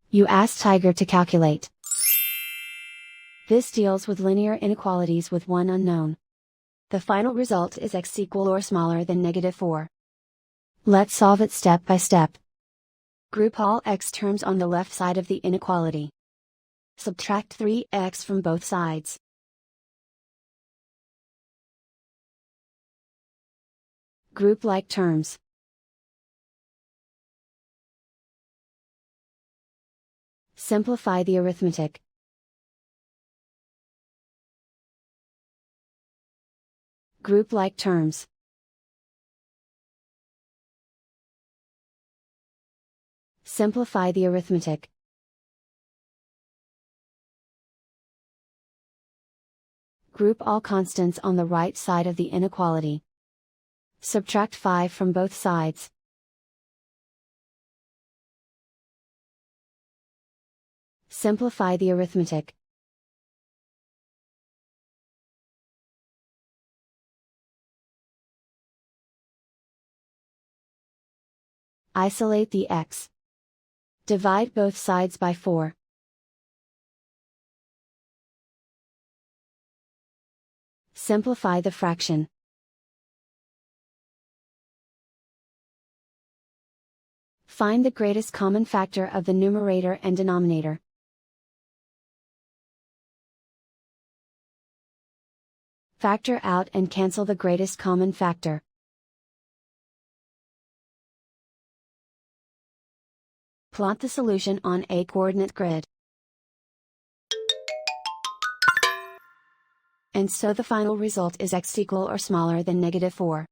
You ask Tiger to calculate. This deals with linear inequalities with one unknown. The final result is x equal or smaller than -4. Let's solve it step by step. Group all x terms on the left side of the inequality. Subtract 3x from both sides. Group like terms. Simplify the arithmetic. Group like terms. Simplify the arithmetic. Group all constants on the right side of the inequality. Subtract 5 from both sides. Simplify the arithmetic. Isolate the x. Divide both sides by 4. Simplify the fraction. Find the greatest common factor of the numerator and denominator. Factor out and cancel the greatest common factor. Plot the solution on a coordinate grid. And so the final result is x equal or smaller than -4.